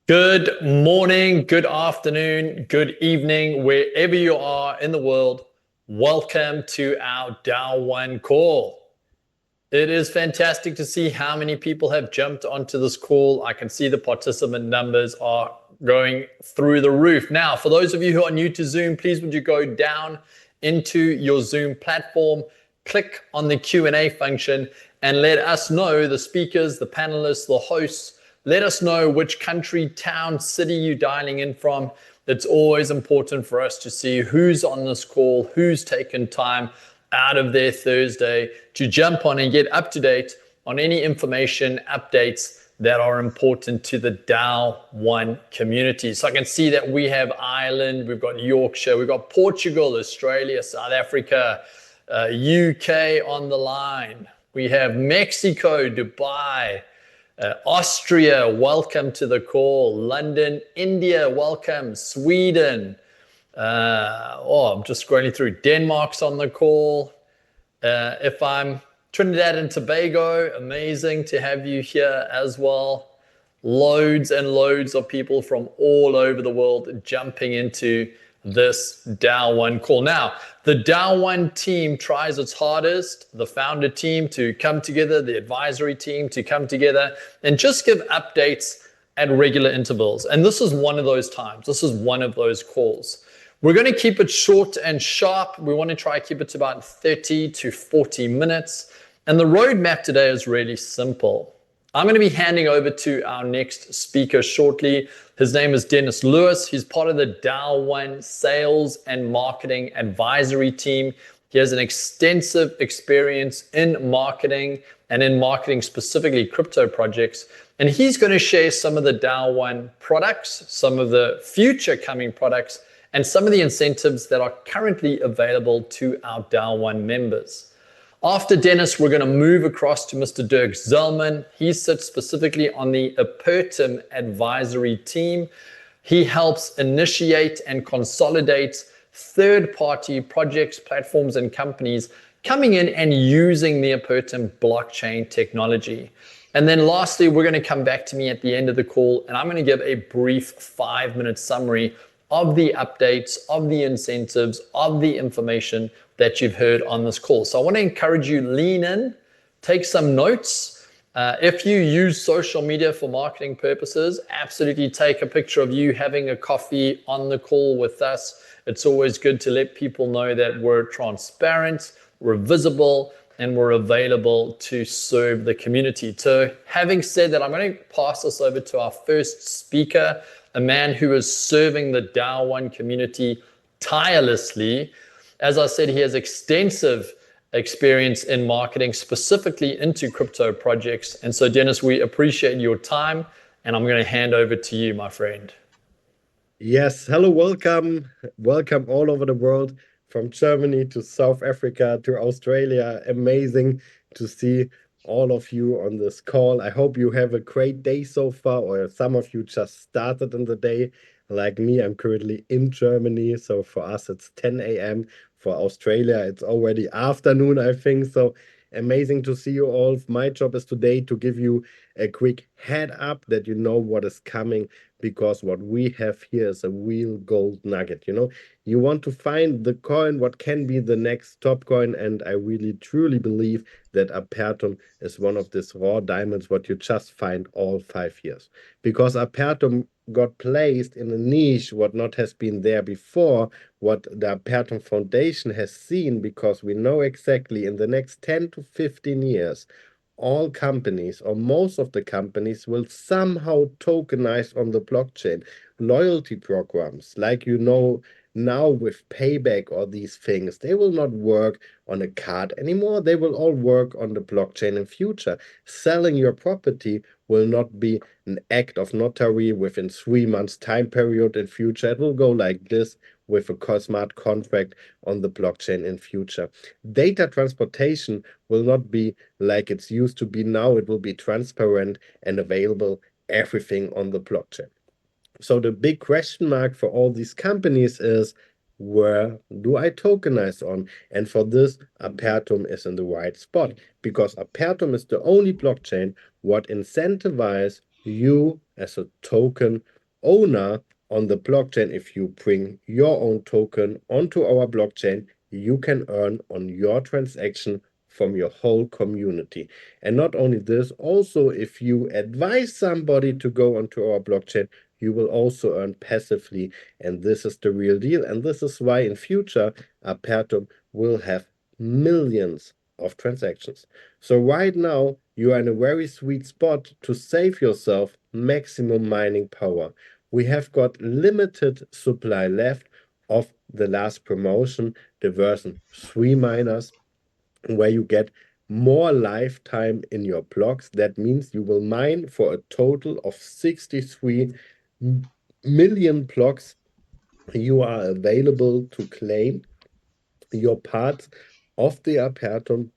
Good morning, good afternoon, good evening, wherever you are in the world. Welcome to our Dow One call. It is fantastic to see how many people have jumped onto this call. I can see the participant numbers are going through the roof. Now, for those of you who are new to Zoom, please would you go down into your Zoom platform, click on the Q&A function, and let us know, the speakers, the panelists, the hosts, let us know which country, town, city you're dialing in from. It's always important for us to see who's on this call, who's taken time out of their Thursday to jump on and get up to date on any information updates that are important to the Dow One community. So I can see that we have Ireland, we've got Yorkshire, we've got Portugal, Australia, South Africa, UK on the line. We have Mexico, Dubai, Austria, welcome to the call. London, India, welcome. Sweden. I'm just scrolling through. Denmark's on the call. If I'm Trinidad and Tobago, amazing to have you here as well. Loads and loads of people from all over the world jumping into this Dow One call. Now, the Dow One team tries its hardest, the founder team to come together, the advisory team to come together and just give updates at regular intervals. And this is one of those times. This is one of those calls. We're going to keep it short and sharp. We want to try to keep it to about 30 to 40 minutes. And the roadmap today is really simple. I'm going to be handing over to our next speaker shortly. His name is Dennis Lewis. He's part of the Dow One Sales and Marketing Advisory team. He has an extensive experience in marketing and in marketing specifically crypto projects. And he's going to share some of the Dow One products, some of the future coming products, and some of the incentives that are currently available to our Dow One members. After Dennis, we're going to move across to Mr. Dirk Zellman. He sits specifically on the Apertum advisory team. He helps initiate and consolidate third-party projects, platforms, and companies coming in and using the Apertum blockchain technology. And then lastly, we're going to come back to me at the end of the call, and I'm going to give a brief 5-minute summary of the updates, of the incentives, of the information that you've heard on this call. So I want to encourage you, lean in, take some notes. If you use social media for marketing purposes, absolutely take a picture of you having a coffee on the call with us. It's always good to let people know that we're transparent, we're visible, and we're available to serve the community. So having said that, I'm going to pass this over to our first speaker, a man who is serving the Dow One community tirelessly. As I said, he has extensive experience in marketing, specifically into crypto projects. And so, Dennis, we appreciate your time, and I'm going to hand over to you, my friend. Yes, hello, welcome. Welcome all over the world, from Germany to South Africa to Australia. Amazing to see all of you on this call. I hope you have a great day so far, or some of you just started in the day. Like me, I'm currently in Germany, so for us it's 10 a.m. For Australia, it's already afternoon, I think. So amazing to see you all. My job is today to give you a quick head up that you know what is coming, because what we have here is a real gold nugget. You want to find the coin, what can be the next top coin, and I really truly believe that Apertum is one of these raw diamonds what you just find all 5 years, because Apertum got placed in a niche what not has been there before, what the Apertum Foundation has seen, because we know exactly in the next 10 to 15 years all companies, or most of the companies, will somehow tokenize on the blockchain. Loyalty programs, like now with payback or these things, they will not work on a card anymore. They will all work on the blockchain in future. Selling your property will not be an act of notary within 3 months time period in future. It will go like this with a smart contract on the blockchain in future. Data transportation will not be like it's used to be now. It will be transparent and available, everything on the blockchain. So the big question mark for all these companies is, where do I tokenize on? And for this, Apertum is in the right spot, because Apertum is the only blockchain what incentivize you as a token owner on the blockchain. If you bring your own token onto our blockchain, you can earn on your transaction from your whole community. And not only this, also if you advise somebody to go onto our blockchain, you will also earn passively. And this is the real deal. And this is why in future, Apertum will have millions of transactions. So right now, you are in a very sweet spot to save yourself maximum mining power. We have got limited supply left of the last promotion, the version 3 miners, where you get more lifetime in your blocks. That means you will mine for a total of 63 million blocks. You are available to claim your parts of the Apertum.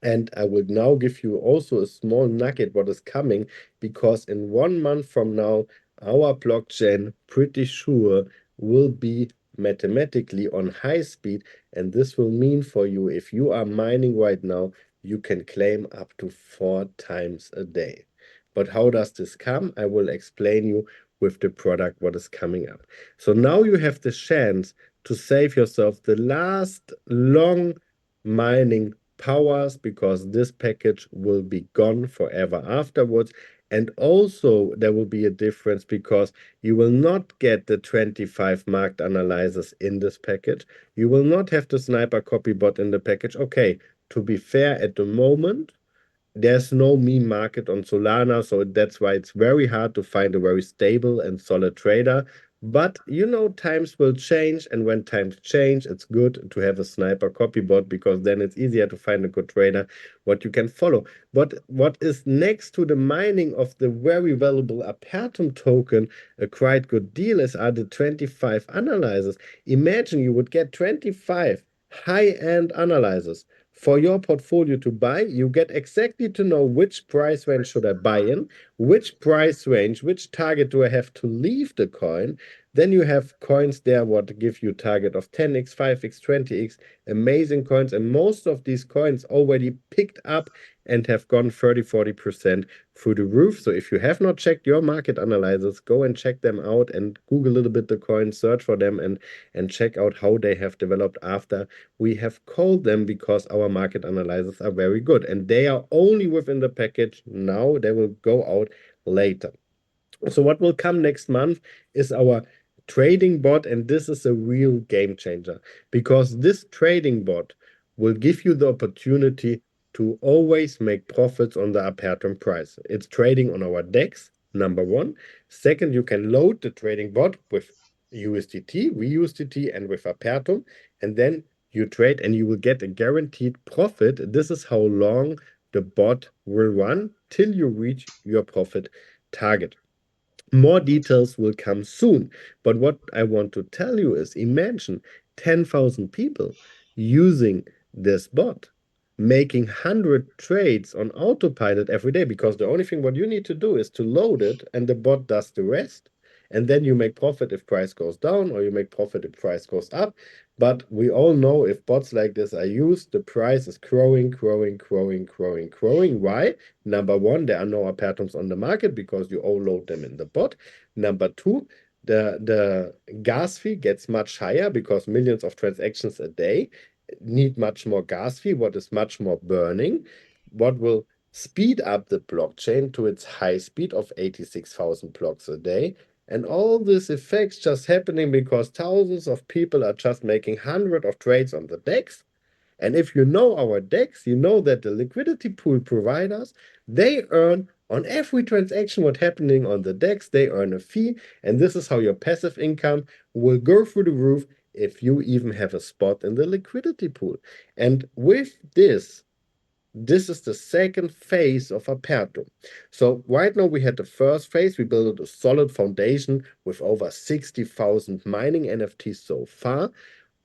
And I will now give you also a small nugget what is coming, because in 1 month from now, our blockchain pretty sure will be mathematically on high speed. And this will mean for you, if you are mining right now, you can claim up to 4 times a day. But how does this come? I will explain you with the product what is coming up. So now you have the chance to save yourself the last long mining powers, because this package will be gone forever afterwards. And also there will be a difference, because you will not get the 25 marked analyzers in this package. You will not have the sniper copy bot in the package. Okay, to be fair, at the moment there's no meme market on Solana, so that's why it's very hard to find a very stable and solid trader. But you know, times will change, and when times change, it's good to have a sniper copy bot, because then it's easier to find a good trader what you can follow. But what is next to the mining of the very valuable Apertum token a quite good deal are the 25 analyzers. Imagine you would get 25 high-end analyzers for your portfolio to buy. You get exactly to know which price range should I buy in, which price range, which target do I have to leave the coin. Then you have coins there what give you target of 10x, 5x, 20x, amazing coins. And most of these coins already picked up and have gone 30-40% through the roof. So if you have not checked your market analyzers, go and check them out and Google a little bit the coins, search for them, and check out how they have developed after we have called them, because our market analyzers are very good and they are only within the package now. They will go out later. So what will come next month is our trading bot, and this is a real game changer, because this trading bot will give you the opportunity to always make profits on the Apertum price. It's trading on our DEX, number one. Second, you can load the trading bot with USDT, VUSDT, and with Apertum, and then you trade and you will get a guaranteed profit. This is how long the bot will run till you reach your profit target. More details will come soon. But what I want to tell you is, imagine 10,000 people using this bot, making 100 trades on autopilot every day, because the only thing what you need to do is to load it and the bot does the rest. And then you make profit if price goes down, or you make profit if price goes up. But we all know if bots like this are used, the price is growing, growing, growing, growing, growing. Why? Number one, there are no Apertums on the market because you all load them in the bot. Number two, the gas fee gets much higher because millions of transactions a day need much more gas fee, what is much more burning, what will speed up the blockchain to its high speed of 86,000 blocks a day. And all this effects just happening because thousands of people are just making hundreds of trades on the DEX. And if you know our DEX, you know that the liquidity pool providers, they earn on every transaction what's happening on the DEX, they earn a fee. And this is how your passive income will go through the roof if you even have a spot in the liquidity pool. And with this is the second phase of Apertum. So right now we had the first phase. We built a solid foundation with over 60,000 mining NFTs so far.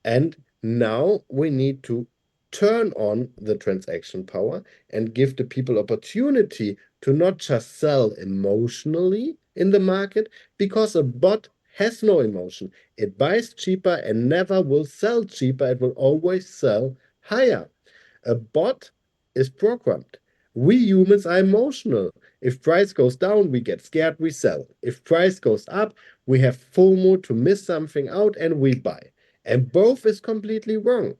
And now we need to turn on the transaction power and give the people opportunity to not just sell emotionally in the market, because a bot has no emotion. It buys cheaper and never will sell cheaper. It will always sell higher. A bot is programmed. We humans are emotional. If price goes down, we get scared, we sell. If price goes up, we have FOMO to miss something out and we buy. And both is completely wrong.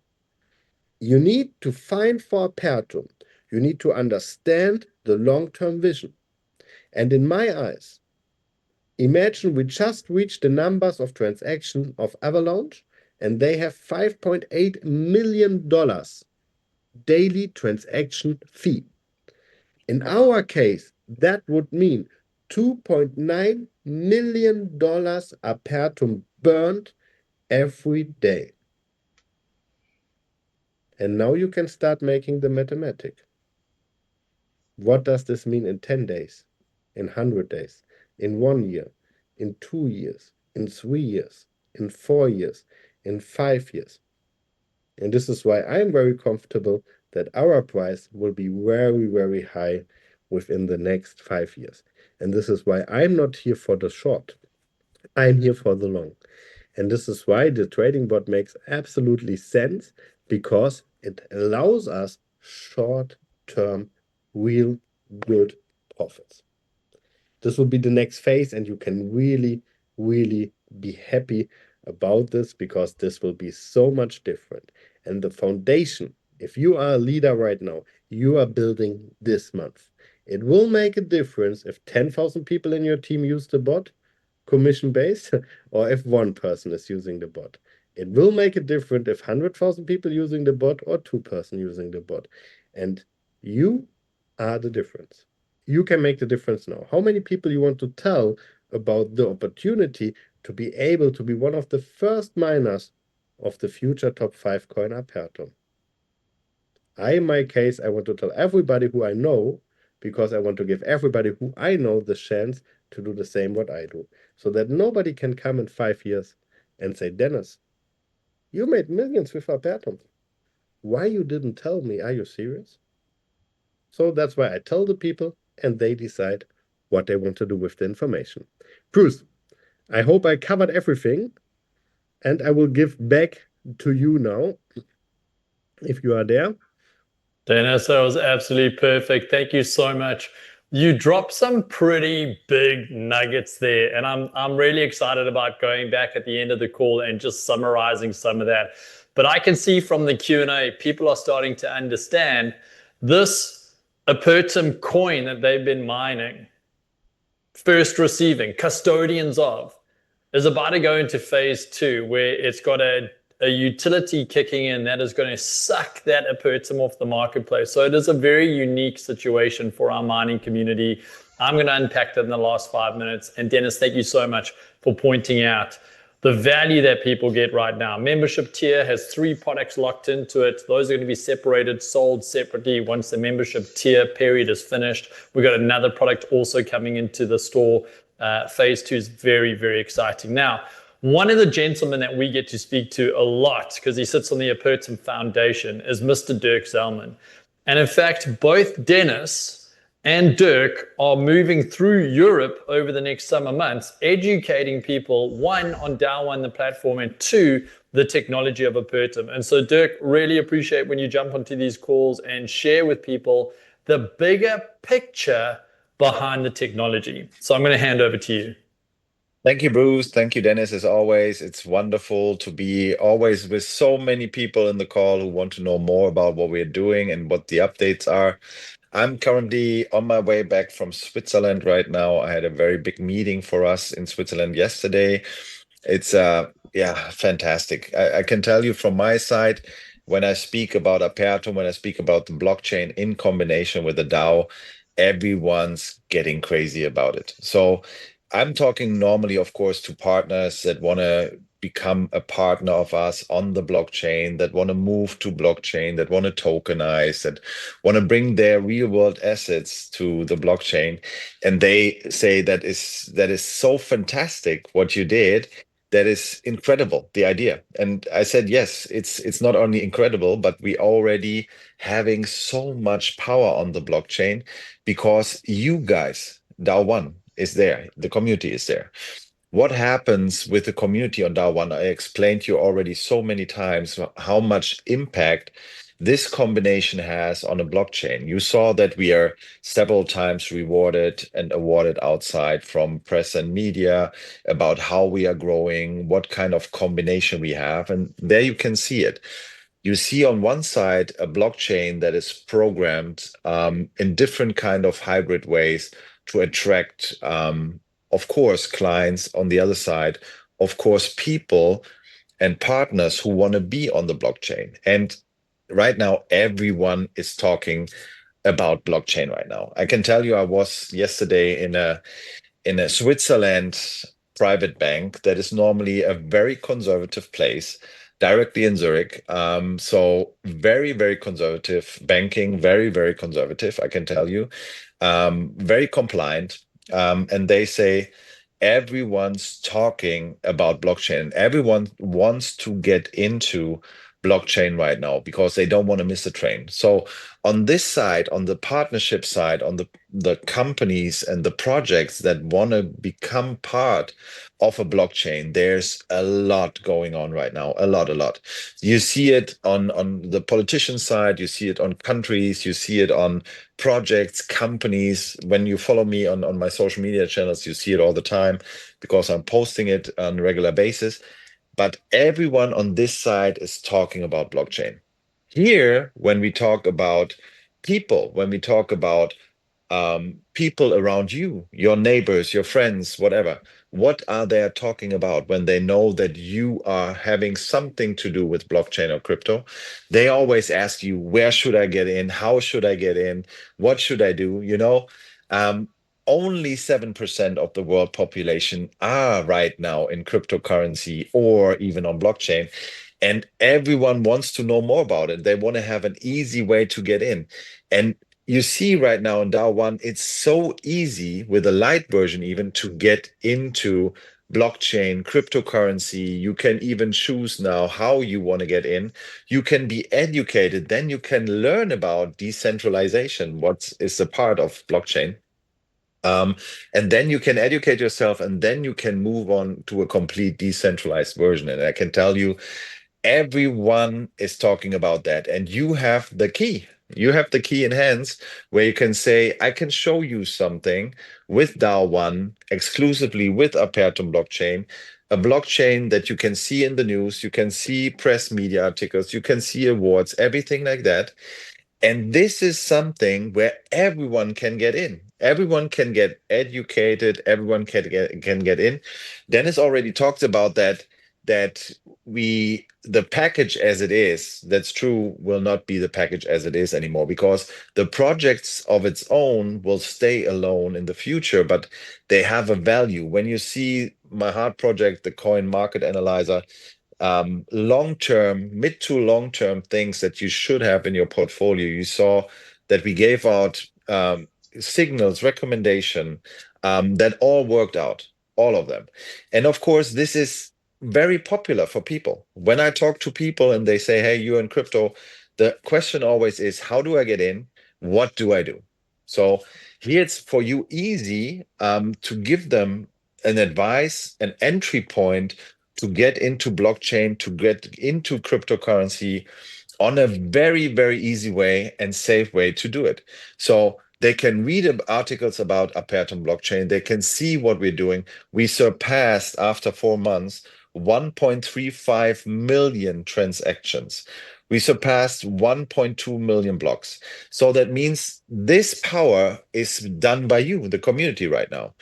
You need to find for Apertum. You need to understand the long-term vision. And in my eyes, imagine we just reached the numbers of transaction of Avalanche, and they have $5.8 million daily transaction fee. In our case, that would mean $2.9 million Apertum burned every day. And now you can start making the mathematic. What does this mean in 10 days, in 100 days, in 1 year, in 2 years, in 3 years, in 4 years, in 5 years? And this is why I'm very comfortable that our price will be very, very high within the next 5 years. And this is why I'm not here for the short. I'm here for the long. And this is why the trading bot makes absolutely sense, because it allows us short-term, real good profits. This will be the next phase, and you can really, really be happy about this, because this will be so much different. And the foundation, if you are a leader right now, you are building this month. It will make a difference if 10,000 people in your team use the bot, commission-based, or if one person is using the bot. It will make a difference if 100,000 people using the bot or 2 person using the bot. And you are the difference. You can make the difference now. How many people you want to tell about the opportunity to be able to be one of the first miners of the future top 5 coin Apertum? In my case, I want to tell everybody who I know, because I want to give everybody who I know the chance to do the same what I do, so that nobody can come in 5 years and say, Dennis, you made millions with Apertum. Why you didn't tell me? Are you serious? So that's why I tell the people, and they decide what they want to do with the information. Bruce, I hope I covered everything, and I will give back to you now, if you are there. Dennis, that was absolutely perfect. Thank you so much. You dropped some pretty big nuggets there, and I'm really excited about going back at the end of the call and just summarizing some of that. But I can see from the Q&A, people are starting to understand this Apertum coin that they've been mining, first receiving, custodians of, is about to go into phase 2, where it's got a utility kicking in that is going to suck that Apertum off the marketplace. So it is a very unique situation for our mining community. I'm going to unpack that in the last 5 minutes. And Dennis, thank you so much for pointing out the value that people get right now. Membership tier has 3 products locked into it. Those are going to be separated, sold separately once the membership tier period is finished. We've got another product also coming into the store. Phase 2 is very, very exciting. Now, one of the gentlemen that we get to speak to a lot, because he sits on the Apertum Foundation, is Mr. Dirk Zellman. And in fact, both Dennis and Dirk are moving through Europe over the next summer months, educating people, 1, on DAO1, the platform, and 2, the technology of Apertum. And so, Dirk, really appreciate when you jump onto these calls and share with people the bigger picture behind the technology. So I'm going to hand over to you. Thank you, Bruce. Thank you, Dennis, as always. It's wonderful to be always with so many people in the call who want to know more about what we're doing and what the updates are. I'm currently on my way back from Switzerland right now. I had a very big meeting for us in Switzerland yesterday. It's fantastic. I can tell you from my side, when I speak about Apertum, when I speak about the blockchain in combination with the DAO, everyone's getting crazy about it. So I'm talking normally, of course, to partners that want to become a partner of us on the blockchain, that want to move to blockchain, that want to tokenize, that want to bring their real world assets to the blockchain. And they say that is so fantastic what you did. That is incredible, the idea. And I said, yes, it's not only incredible, but we already having so much power on the blockchain because you guys, DAO1, is there. The community is there. What happens with the community on DAO1? I explained to you already so many times how much impact this combination has on a blockchain. You saw that we are several times rewarded and awarded outside from press and media about how we are growing, what kind of combination we have. And there you can see it. You see on one side a blockchain that is programmed in different kind of hybrid ways to attract, of course, clients. On the other side, of course, people and partners who want to be on the blockchain. And right now, everyone is talking about blockchain right now. I can tell you, I was yesterday in a Switzerland private bank that is normally a very conservative place, directly in Zurich. So very, very conservative banking, very, very conservative, I can tell you. Very compliant. And they say everyone's talking about blockchain. Everyone wants to get into blockchain right now because they don't want to miss the train. So on this side, on the partnership side, on the companies and the projects that want to become part of a blockchain, there's a lot going on right now. A lot. You see it on the politician side, you see it on countries, you see it on projects, companies. When you follow me on my social media channels, you see it all the time because I'm posting it on a regular basis. But everyone on this side is talking about blockchain. Here, when we talk about people, when we talk about people around you, your neighbors, your friends, whatever, what are they talking about when they know that you are having something to do with blockchain or crypto? They always ask you, where should I get in? How should I get in? What should I do? Um, only 7% of the world population are right now in cryptocurrency or even on blockchain. And everyone wants to know more about it. They want to have an easy way to get in. And you see right now in DAO One, it's so easy with a light version even to get into blockchain, cryptocurrency. You can even choose now how you want to get in. You can be educated. Then you can learn about decentralization, what is a part of blockchain. And then you can educate yourself, and then you can move on to a complete decentralized version. And I can tell you, everyone is talking about that, and you have the key. You have the key in hands where you can say, I can show you something with DAO One exclusively with Apertum blockchain, a blockchain that you can see in the news, you can see press media articles, you can see awards, everything like that. And this is something where everyone can get in. Everyone can get educated. Everyone can get in. Dennis already talked about that the package as it is, that's true, will not be the package as it is anymore because the projects of its own will stay alone in the future, but they have a value. When you see my heart project, the coin market analyzer, long-term, mid to long-term things that you should have in your portfolio. You saw that we gave out signals, recommendation that all worked out, all of them. And of course, this is very popular for people. When I talk to people and they say, hey, you're in crypto, the question always is, how do I get in? What do I do? So here it's for you easy to give them an advice, an entry point to get into blockchain, to get into cryptocurrency on a very, very easy way and safe way to do it. So they can read articles about Apertum blockchain. They can see what we're doing. We surpassed, after 4 months, 1.35 million transactions. We surpassed 1.2 million blocks. So that means this power is done by you, the community right now.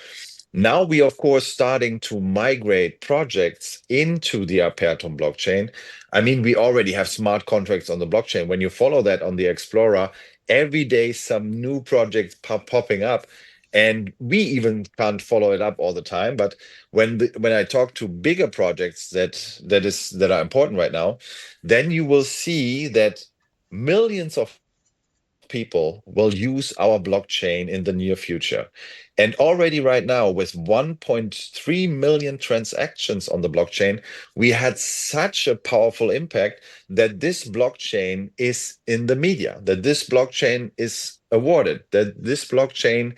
Now we, of course, starting to migrate projects into the Apertum blockchain. I mean, we already have smart contracts on the blockchain. When you follow that on the Explorer, every day some new projects popping up, and we even can't follow it up all the time. But when I talk to bigger projects that are important right now, then you will see that millions of people will use our blockchain in the near future. And already right now, with 1.3 million transactions on the blockchain, we had such a powerful impact that this blockchain is in the media, that this blockchain is awarded, that this blockchain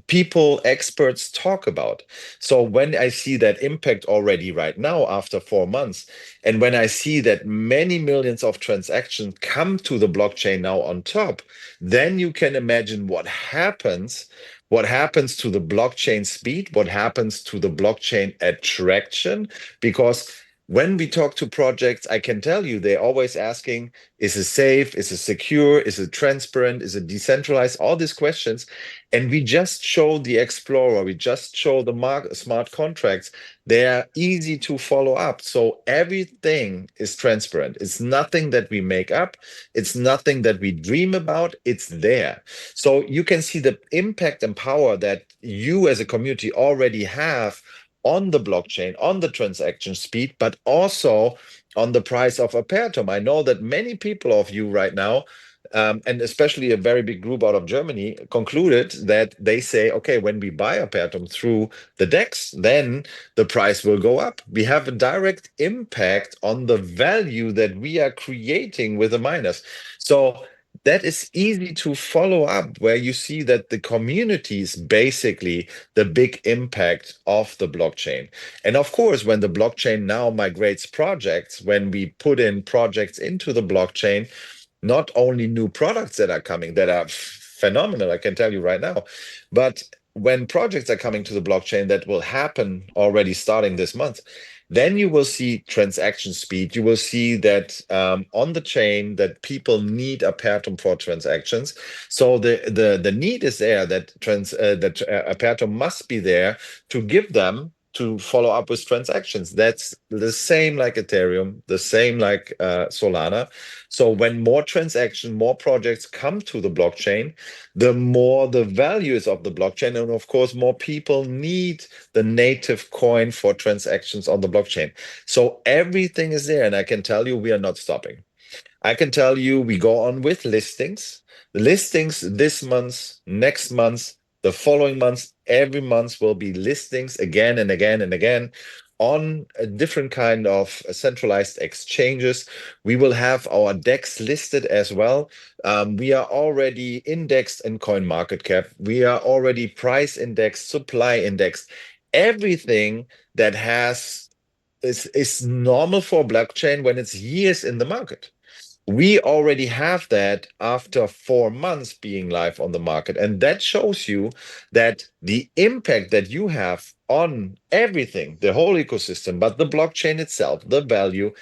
people, experts talk about. So when I see that impact already right now after 4 months, and when I see that many millions of transactions come to the blockchain now on top, then you can imagine what happens. What happens to the blockchain speed? What happens to the blockchain attraction? Because when we talk to projects, I can tell you they're always asking, is it safe? Is it secure? Is it transparent? Is it decentralized? All these questions. And we just show the Explorer, we just show the smart contracts. They are easy to follow up. So everything is transparent. It's nothing that we make up. It's nothing that we dream about. It's there. So you can see the impact and power that you as a community already have on the blockchain, on the transaction speed, but also on the price of Apertum. I know that many people of you right now, and especially a very big group out of Germany, concluded that they say, okay, when we buy Apertum through the DEX, then the price will go up. We have a direct impact on the value that we are creating with the miners. So that is easy to follow up, where you see that the community is basically the big impact of the blockchain. And of course, when the blockchain now migrates projects, when we put in projects into the blockchain, not only new products that are coming that are phenomenal, I can tell you right now, but when projects are coming to the blockchain that will happen already starting this month, then you will see transaction speed. You will see that on the chain that people need Apertum for transactions. So the need is there that Apertum must be there to give them to follow up with transactions. That's the same like Ethereum, the same like Solana. So when more transactions, more projects come to the blockchain, the more the value is of the blockchain. And of course, more people need the native coin for transactions on the blockchain. So everything is there. And I can tell you, we are not stopping. I can tell you, we go on with listings. The listings this month, next month, the following months, every month will be listings again and again and again on a different kind of centralized exchanges. We will have our DEX listed as well. We are already indexed in CoinMarketCap. We are already price indexed, supply indexed. Everything that is normal for blockchain when it's years in the market. We already have that after 4 months being live on the market. And that shows you that the impact that you have on everything, the whole ecosystem, but the blockchain itself, the value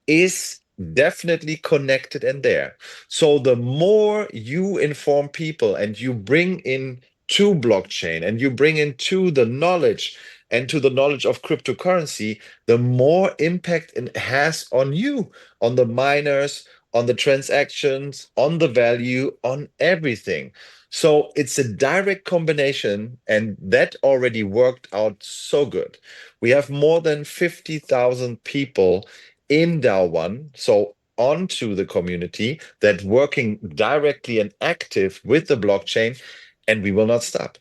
is definitely connected and there. So the more you inform people and you bring in to blockchain and you bring into the knowledge and to the knowledge of cryptocurrency, the more impact it has on you, on the miners, on the transactions, on the value, on everything. So it's a direct combination, and that already worked out so good. We have more than 50,000 people in DAO1, so onto the community that working directly and active with the blockchain, and we will not stop.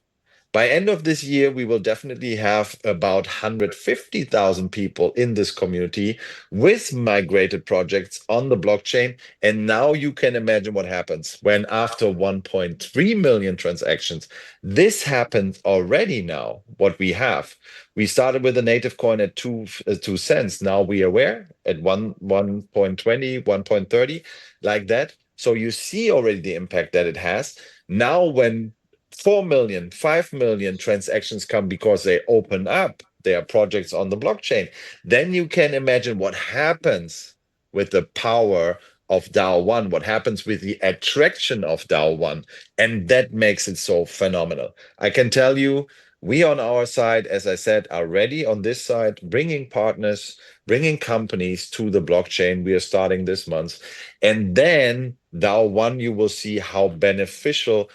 By end of this year, we will definitely have about 150,000 people in this community with migrated projects on the blockchain. And now you can imagine what happens when after 1.3 million transactions, this happened already now, what we have. We started with a native coin at 2 cents. Now we are where? At 1.20, 1.30, like that. So you see already the impact that it has. Now when 4 million, 5 million transactions come because they open up their projects on the blockchain, then you can imagine what happens with the power of DAO1, what happens with the attraction of DAO1. And that makes it so phenomenal. I can tell you, we on our side, as I said, are ready on this side, bringing partners, bringing companies to the blockchain. We are starting this month. And then DAO1, you will see how beneficial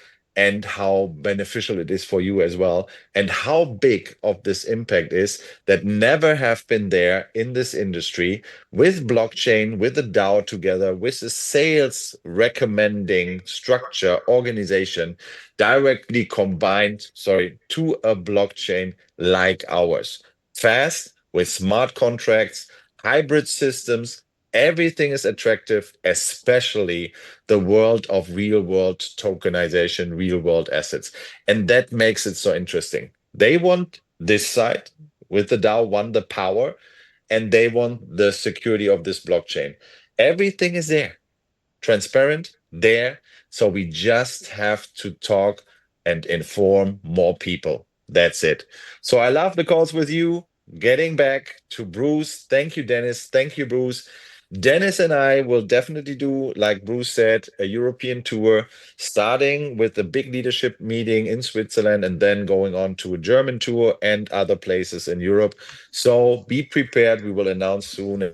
and how beneficial it is for you as well, and how big of this impact is that never have been there in this industry with blockchain, with the DAO together, with a sales recommending structure, organization directly combined, to a blockchain like ours. Fast, with smart contracts, hybrid systems, everything is attractive, especially the world of real world tokenization, real world assets. And that makes it so interesting. They want this side with the DAO one, the power, and they want the security of this blockchain. Everything is there, transparent, there. So we just have to talk and inform more people. That's it. So I love the calls with you. Getting back to Bruce. Thank you, Dennis. Thank you, Bruce. Dennis and I will definitely do, like Bruce said, a European tour, starting with a big leadership meeting in Switzerland and then going on to a German tour and other places in Europe. So be prepared. We will announce soon,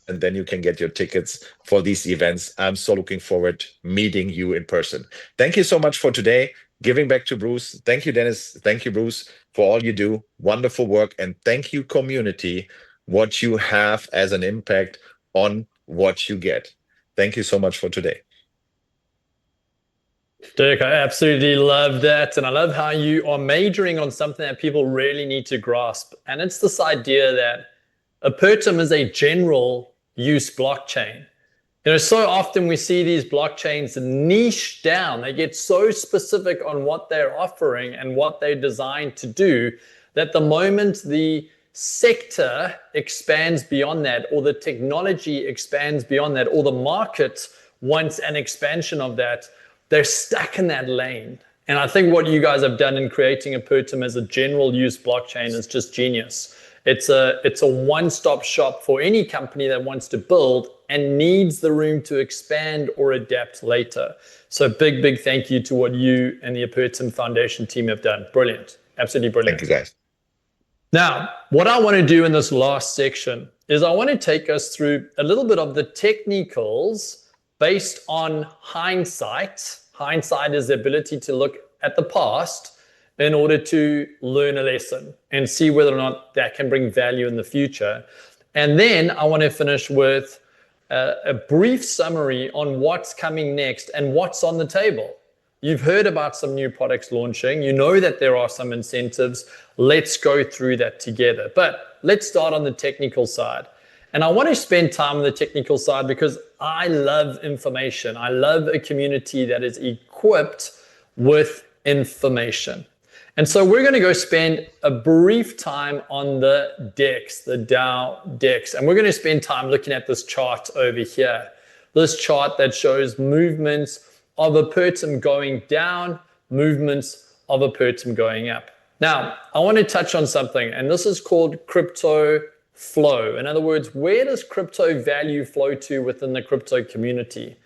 and then you can get your tickets for these events. I'm so looking forward meeting you in person. Thank you so much for today. Giving back to Bruce. Thank you, Dennis. Thank you, Bruce, for all you do. Wonderful work. And thank you, community, what you have as an impact on what you get. Thank you so much for today. Dirk, I absolutely love that. And I love how you are majoring on something that people really need to grasp. And it's this idea that Apertum is a general use blockchain. So often we see these blockchains niche down. They get so specific on what they're offering and what they're designed to do that the moment the sector expands beyond that, or the technology expands beyond that, or the market wants an expansion of that, they're stuck in that lane. And I think what you guys have done in creating Apertum as a general use blockchain is just genius. It's a one-stop shop for any company that wants to build and needs the room to expand or adapt later. So big thank you to what you and the Apertum Foundation team have done. Brilliant. Absolutely brilliant. Thank you, guys. Now, what I want to do in this last section is I want to take us through a little bit of the technicals based on hindsight. Hindsight is the ability to look at the past in order to learn a lesson and see whether or not that can bring value in the future. And then I want to finish with a brief summary on what's coming next and what's on the table. You've heard about some new products launching. You know that there are some incentives. Let's go through that together. But let's start on the technical side. And I want to spend time on the technical side because I love information. I love a community that is equipped with information. And so we're going to go spend a brief time on the DEX, the DAO DEX. And we're going to spend time looking at this chart over here. This chart that shows movements of Apertum going down, movements of Apertum going up. Now, I want to touch on something, and this is called crypto flow. In other words, where does crypto value flow to within the crypto community?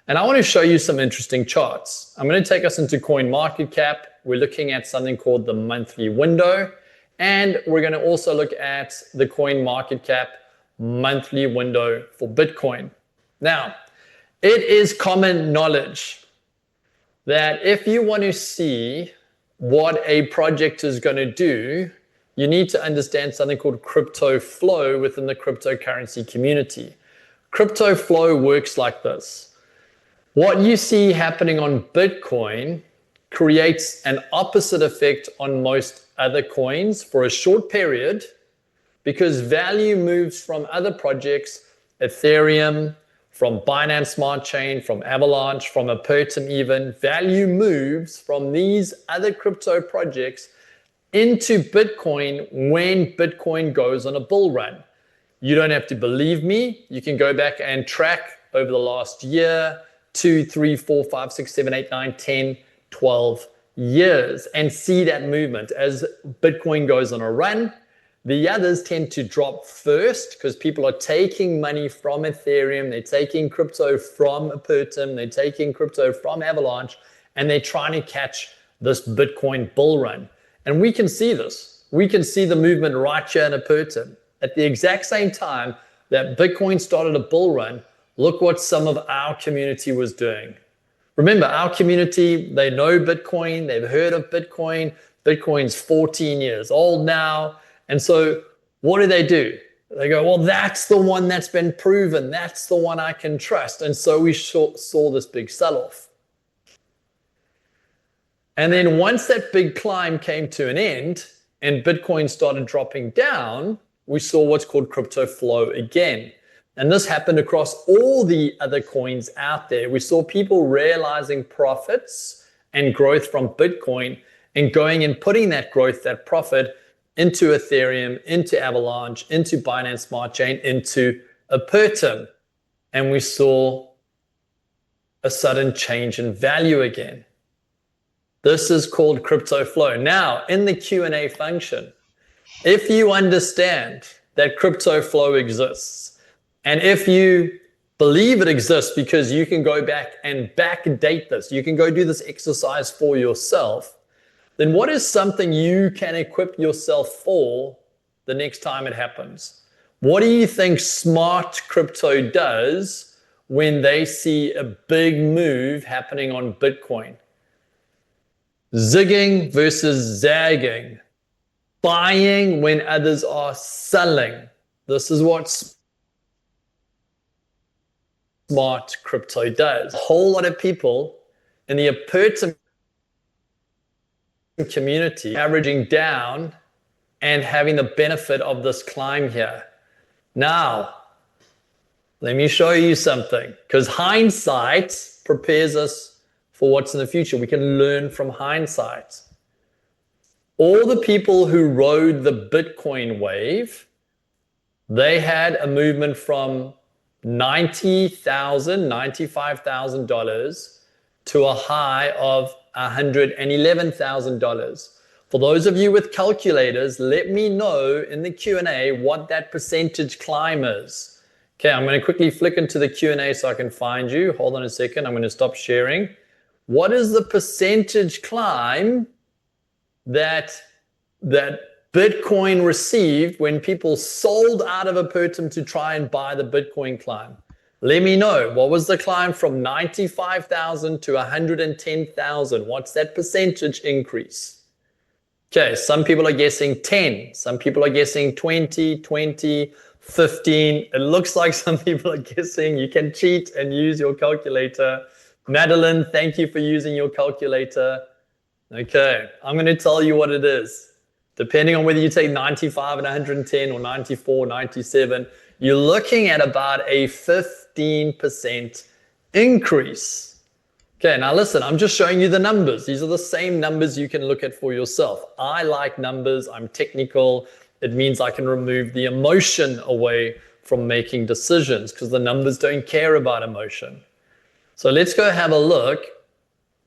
And I want to show you some interesting charts. I'm going to take us into CoinMarketCap. We're looking at something called the monthly window, and we're going to also look at the CoinMarketCap monthly window for Bitcoin. Now, it is common knowledge that if you want to see what a project is going to do, you need to understand something called crypto flow within the cryptocurrency community. Crypto flow works like this. What you see happening on Bitcoin creates an opposite effect on most other coins for a short period because value moves from other projects, Ethereum, from Binance Smart Chain, from Avalanche, from Apertum even. Value moves from these other crypto projects into Bitcoin when Bitcoin goes on a bull run. You don't have to believe me. You can go back and track over the last year, 2, 3, 4, 5, 6, 7, 8, 9, 10, 12 years and see that movement. As Bitcoin goes on a run, the others tend to drop first because people are taking money from Ethereum, they're taking crypto from Apertum, they're taking crypto from Avalanche, and they're trying to catch this Bitcoin bull run. And we can see this. We can see the movement right here in Apertum. At the exact same time that Bitcoin started a bull run, look what some of our community was doing. Remember, our community, they know Bitcoin, they've heard of Bitcoin. Bitcoin's 14 years old now. And so what do? They go, well, that's the one that's been proven. That's the one I can trust. And so we saw this big sell-off. And then once that big climb came to an end and Bitcoin started dropping down, we saw what's called crypto flow again. And this happened across all the other coins out there. We saw people realizing profits and growth from Bitcoin and going and putting that growth, that profit, into Ethereum, into Avalanche, into Binance Smart Chain, into Apertum. And we saw a sudden change in value again. This is called crypto flow. Now, in the Q&A function, if you understand that crypto flow exists, and if you believe it exists because you can go back and backdate this, you can go do this exercise for yourself, then what is something you can equip yourself for the next time it happens? What do you think smart crypto does when they see a big move happening on Bitcoin? Zigging versus zagging. Buying when others are selling. This is what smart crypto does. A whole lot of people in the Apertum community averaging down and having the benefit of this climb here. Now, let me show you something, because hindsight prepares us for what's in the future. We can learn from hindsight. All the people who rode the Bitcoin wave, they had a movement from $90,000, $95,000 to a high of $111,000. For those of you with calculators, let me know in the Q&A what that percentage climb is. Okay, I'm going to quickly flick into the Q&A so I can find you. Hold on a second. I'm going to stop sharing. What is the percentage climb that Bitcoin received when people sold out of Apertum to try and buy the Bitcoin climb? Let me know. What was the climb from 95,000 to 110,000? What's that percentage increase? Okay, some people are guessing 10. Some people are guessing 20, 15. It looks like some people are guessing. You can cheat and use your calculator. Madeline, thank you for using your calculator. Okay, I'm going to tell you what it is. Depending on whether you take 95 and 110 or 94, 97, you're looking at about a 15% increase. Okay, now listen, I'm just showing you the numbers. These are the same numbers you can look at for yourself. I like numbers. I'm technical. It means I can remove the emotion away from making decisions because the numbers don't care about emotion. So let's go have a look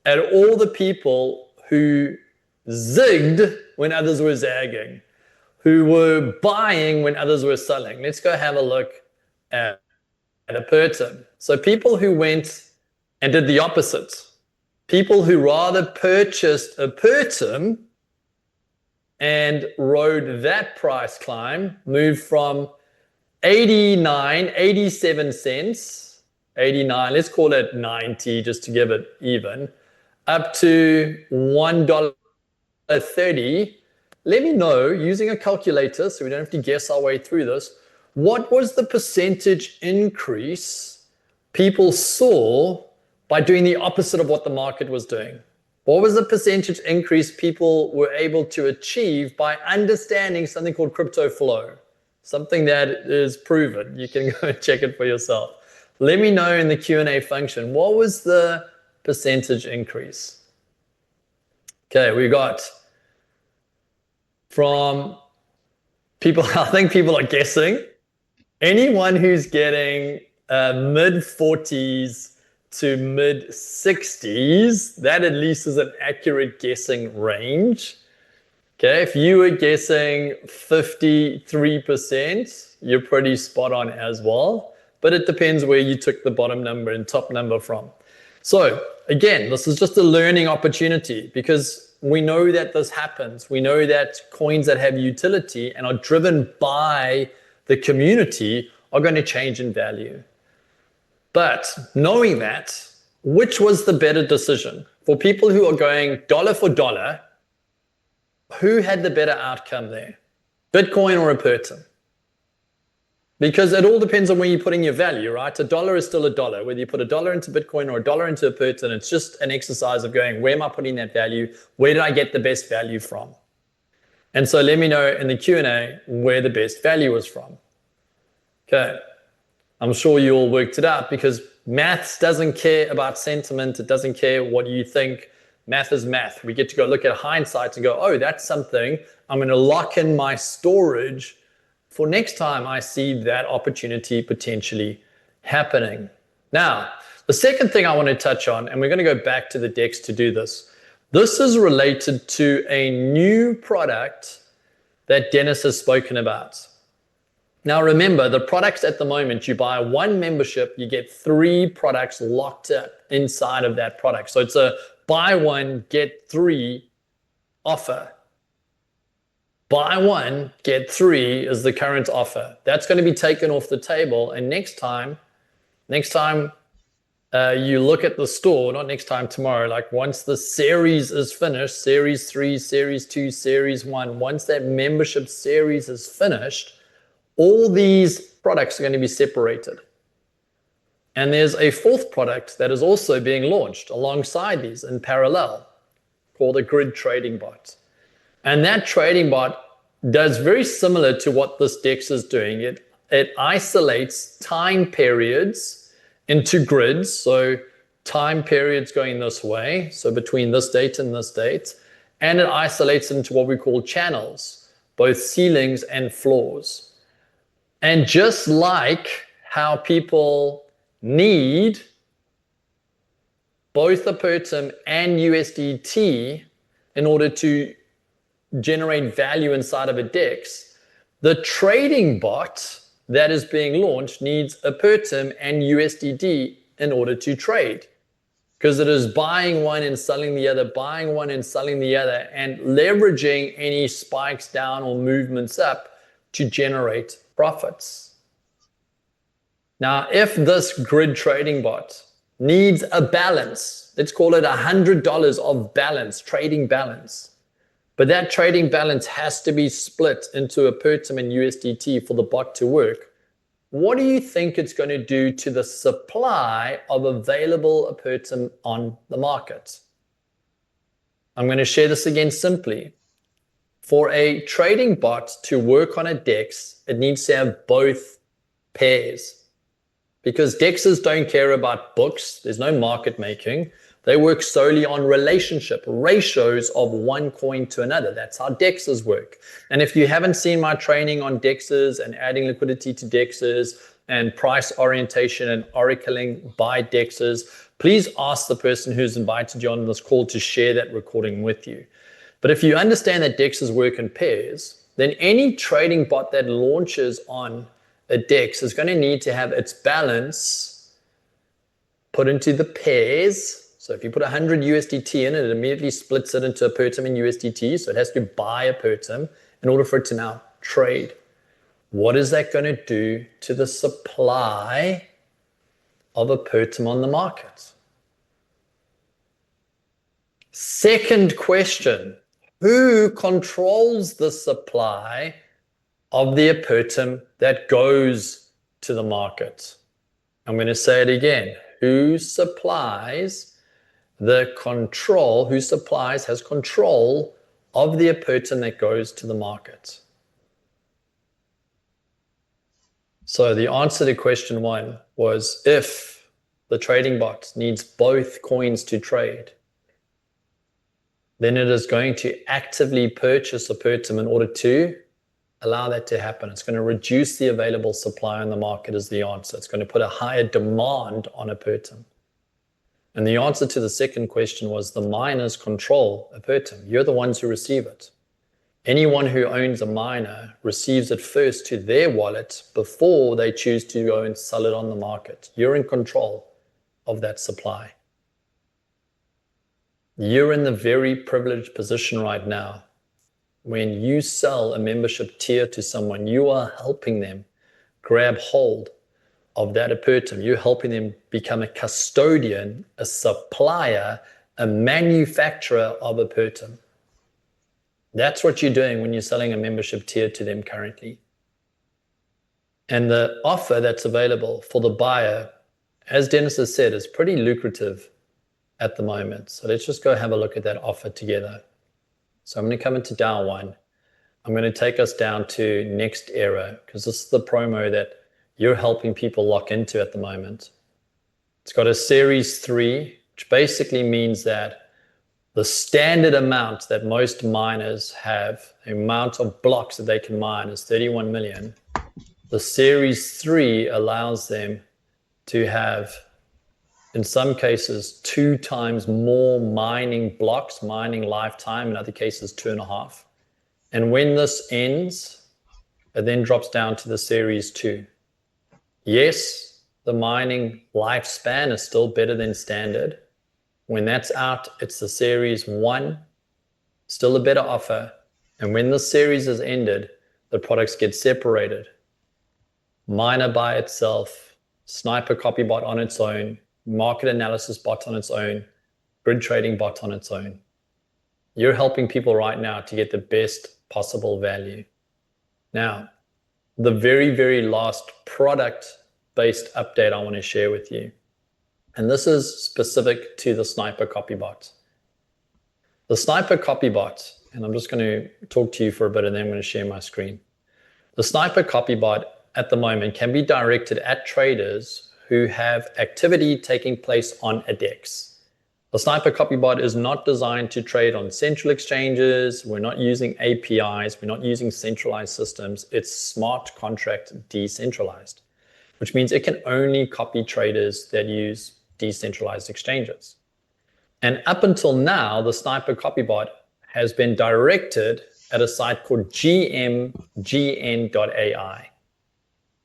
at all the people who zigged when others were zagging, who were buying when others were selling. Let's go have a look at Apertum. So people who went and did the opposite, people who rather purchased Apertum and rode that price climb, moved from 87 cents, 89, let's call it 90 just to give it even, up to $1.30. Let me know, using a calculator, so we don't have to guess our way through this, what was the percentage increase people saw by doing the opposite of what the market was doing? What was the percentage increase people were able to achieve by understanding something called crypto flow? Something that is proven. You can go and check it for yourself. Let me know in the Q&A function, what was the percentage increase? Okay, we got from people, I think people are guessing, anyone who's getting mid-40s to mid-60s, that at least is an accurate guessing range. Okay, if you were guessing 53%, you're pretty spot on as well. But it depends where you took the bottom number and top number from. So again, this is just a learning opportunity because we know that this happens. We know that coins that have utility and are driven by the community are going to change in value. But knowing that, which was the better decision? For people who are going dollar for dollar, who had the better outcome there? Bitcoin or Apertum? Because it all depends on where you're putting your value, right? A dollar is still a dollar. Whether you put a dollar into Bitcoin or a dollar into Apertum, it's just an exercise of going, where am I putting that value? Where did I get the best value from? And so let me know in the Q&A where the best value was from. Okay. I'm sure you all worked it out, because maths doesn't care about sentiment. It doesn't care what you think. Math is math. We get to go look at hindsight and go, oh, that's something. I'm going to lock in my storage for next time I see that opportunity potentially happening. Now, the second thing I want to touch on, and we're going to go back to the DEX to do this. This is related to a new product that Dennis has spoken about. Now, remember, the products at the moment, you buy one membership, you get 3 products locked up inside of that product. So it's a buy one, get 3 offer. Buy one, get 3 is the current offer. That's going to be taken off the table. And next time you look at the store, not next time, tomorrow, like once the series is finished, series 3, series 2, series 1, once that membership series is finished, all these products are going to be separated. And there's a 4th product that is also being launched alongside these in parallel, called a grid trading bot. And that trading bot does very similar to what this DEX is doing. It isolates time periods into grids. So time periods going this way, so between this date and this date, and it isolates into what we call channels, both ceilings and floors. And just like how people need both Apertum and USDT in order to generate value inside of a DEX, the trading bot that is being launched needs Apertum and USDT in order to trade, because it is buying one and selling the other, buying one and selling the other, and leveraging any spikes down or movements up to generate profits. Now, if this grid trading bot needs a balance, let's call it $100 of balance, trading balance, but that trading balance has to be split into Apertum and USDT for the bot to work, what do you think it's going to do to the supply of available Apertum on the market? I'm going to share this again simply. For a trading bot to work on a DEX, it needs to have both pairs, because DEXs don't care about books. There's no market making. They work solely on relationship, ratios of one coin to another. That's how DEXs work. And if you haven't seen my training on DEXs and adding liquidity to DEXs and price orientation and oracling by DEXs, please ask the person who's invited you on this call to share that recording with you. But if you understand that DEXs work in pairs, then any trading bot that launches on a DEX is going to need to have its balance put into the pairs. So if you put 100 USDT in, it immediately splits it into Apertum and USDT. So it has to buy Apertum in order for it to now trade. What is that going to do to the supply of Apertum on the market? Second question, who controls the supply of the Apertum that goes to the market? I'm going to say it again. Who supplies has control of the Apertum that goes to the market? So the answer to question 1 was, if the trading bot needs both coins to trade, then it is going to actively purchase Apertum in order to allow that to happen. It's going to reduce the available supply on the market is the answer. It's going to put a higher demand on Apertum. And the answer to the second question was, the miners control Apertum. You're the ones who receive it. Anyone who owns a miner receives it first to their wallet before they choose to go and sell it on the market. You're in control of that supply. You're in the very privileged position right now. When you sell a membership tier to someone, you are helping them grab hold of that Apertum. You're helping them become a custodian, a supplier, a manufacturer of Apertum. That's what you're doing when you're selling a membership tier to them currently. And the offer that's available for the buyer, as Dennis has said, is pretty lucrative at the moment. So let's just go have a look at that offer together. So I'm going to come into DAO1. I'm going to take us down to Next Era, because this is the promo that you're helping people lock into at the moment. It's got a Series 3, which basically means that the standard amount that most miners have, the amount of blocks that they can mine is 31 million. The Series 3 allows them to have, in some cases, 2 times more mining blocks, mining lifetime, in other cases 2.5. And when this ends, it then drops down to the Series 2. Yes, the mining lifespan is still better than standard. When that's out, it's the Series 1, still a better offer. And when the series is ended, the products get separated. Miner by itself, Sniper copy bot on its own, market analysis bot on its own, grid trading bot on its own. You're helping people right now to get the best possible value. Now, the very, very last product-based update I want to share with you. And this is specific to the Sniper copybot. The Sniper copybot, and I'm just going to talk to you for a bit and then I'm going to share my screen. The Sniper copybot at the moment can be directed at traders who have activity taking place on a DEX. The Sniper copybot is not designed to trade on central exchanges. We're not using APIs. We're not using centralized systems. It's smart contract decentralized, which means it can only copy traders that use decentralized exchanges. And up until now, the Sniper copybot has been directed at a site called gmgn.ai.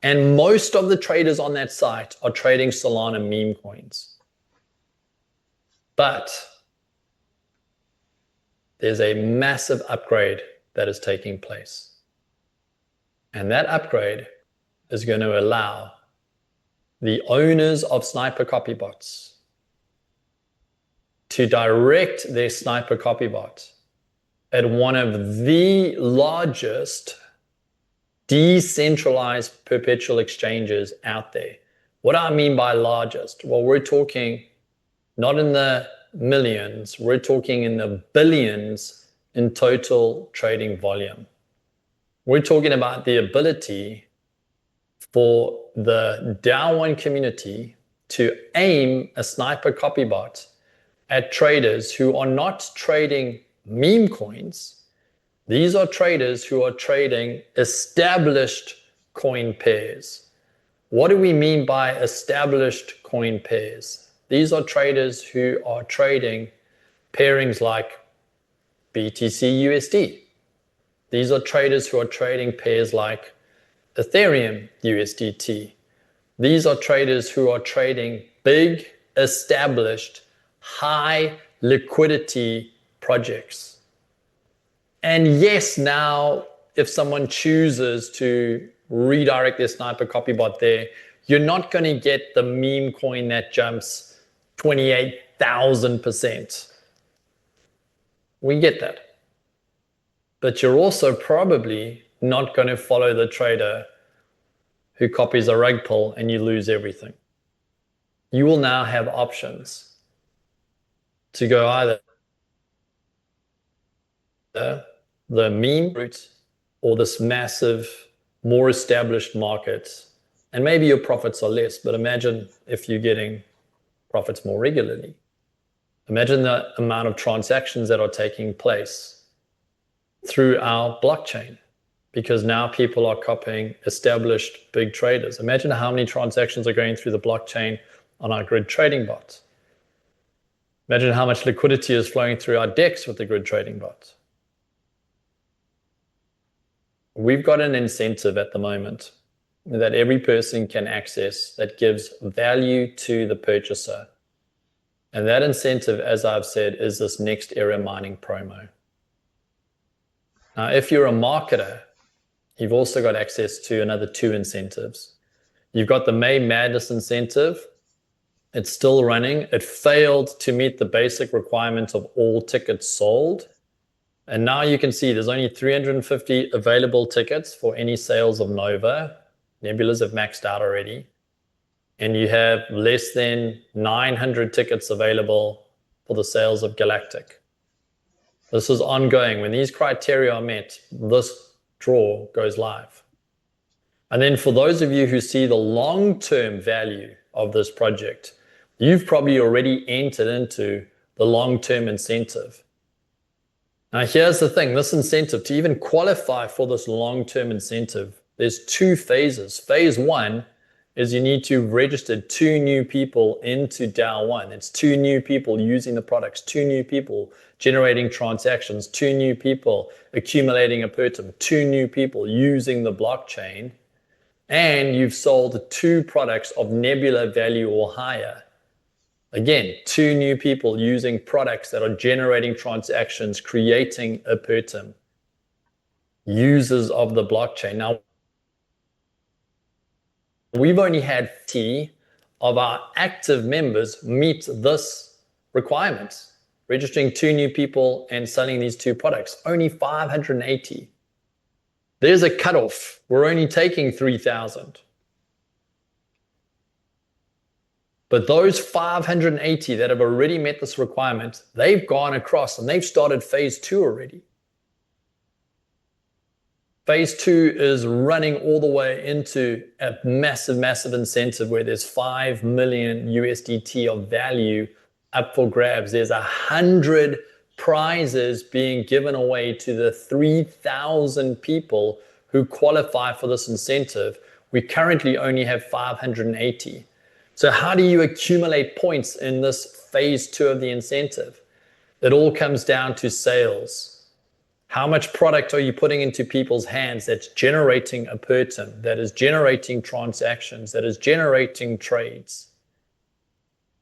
And most of the traders on that site are trading Solana meme coins. But there's a massive upgrade that is taking place. And that upgrade is going to allow the owners of Sniper copybots to direct their Sniper copybot at one of the largest decentralized perpetual exchanges out there. What do I mean by largest? Well, we're talking not in the millions, we're talking in the billions in total trading volume. We're talking about the ability for the DAO1 community to aim a Sniper copybot at traders who are not trading meme coins. These are traders who are trading established coin pairs. What do we mean by established coin pairs? These are traders who are trading pairings like BTC USD. These are traders who are trading pairs like Ethereum USDT. These are traders who are trading big, established, high liquidity projects. And yes, now if someone chooses to redirect their Sniper copybot there, you're not going to get the meme coin that jumps 28,000%. We get that. But you're also probably not going to follow the trader who copies a rug pull and you lose everything. You will now have options to go either the meme route or this massive, more established market. And maybe your profits are less, but imagine if you're getting profits more regularly. Imagine the amount of transactions that are taking place through our blockchain, because now people are copying established big traders. Imagine how many transactions are going through the blockchain on our grid trading bots. Imagine how much liquidity is flowing through our DEX with the grid trading bots. We've got an incentive at the moment that every person can access that gives value to the purchaser. And that incentive, as I've said, is this Next Era mining promo. Now, if you're a marketer, you've also got access to another 2 incentives. You've got the May Madness incentive. It's still running. It failed to meet the basic requirements of all tickets sold. And now you can see there's only 350 available tickets for any sales of Nova. Nebulas have maxed out already. And you have less than 900 tickets available for the sales of Galactic. This is ongoing. When these criteria are met, this draw goes live. And then for those of you who see the long-term value of this project, you've probably already entered into the long-term incentive. Now, here's the thing, this incentive, to even qualify for this long-term incentive, there's 2 phases. Phase 1 is you need to register 2 new people into DAO 1. It's 2 new people using the products, 2 new people generating transactions, 2 new people accumulating Apertum, 2 new people using the blockchain, and you've sold 2 products of Nebula value or higher. Again, 2 new people using products that are generating transactions, creating Apertum, users of the blockchain. Now, we've only had 50 of our active members meet this requirement, registering 2 new people and selling these 2 products, only 580. There's a cutoff. We're only taking 3,000. But those 580 that have already met this requirement, they've gone across and they've started phase 2 already. Phase 2 is running all the way into a massive, massive incentive where there's 5 million USDT of value up for grabs. There's 100 prizes being given away to the 3,000 people who qualify for this incentive. We currently only have 580. So how do you accumulate points in this phase 2 of the incentive? It all comes down to sales. How much product are you putting into people's hands that's generating Apertum, that is generating transactions, that is generating trades?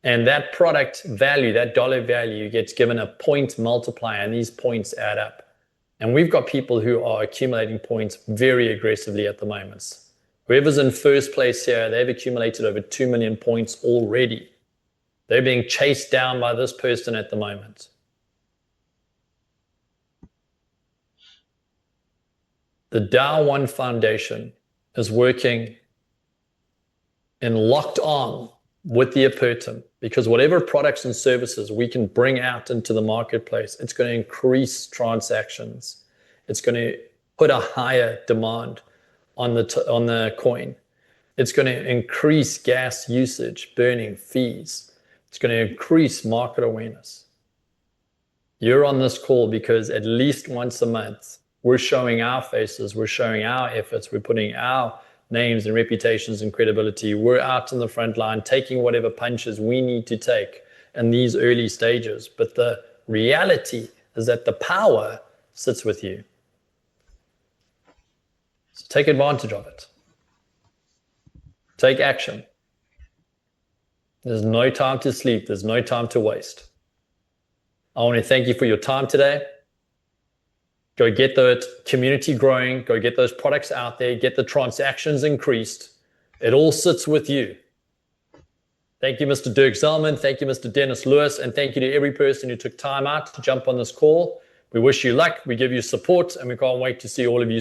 And that product value, that dollar value, gets given a point multiplier, and these points add up. And we've got people who are accumulating points very aggressively at the moment. Whoever's in first place here, they've accumulated over 2 million points already. They're being chased down by this person at the moment. The DAO 1 Foundation is working in locked arm with the Apertum, because whatever products and services we can bring out into the marketplace, it's going to increase transactions. It's going to put a higher demand on the coin. It's going to increase gas usage, burning fees. It's going to increase market awareness. You're on this call because at least once a month, we're showing our faces, we're showing our efforts, we're putting our names and reputations and credibility. We're out in the front line, taking whatever punches we need to take in these early stages. But the reality is that the power sits with you. So take advantage of it. Take action. There's no time to sleep. There's no time to waste. I want to thank you for your time today. Go get the community growing. Go get those products out there. Get the transactions increased. It all sits with you. Thank you, Mr. Dirk Zellman. Thank you, Mr. Dennis Lewis. And thank you to every person who took time out to jump on this call. We wish you luck. We give you support. And we can't wait to see all of you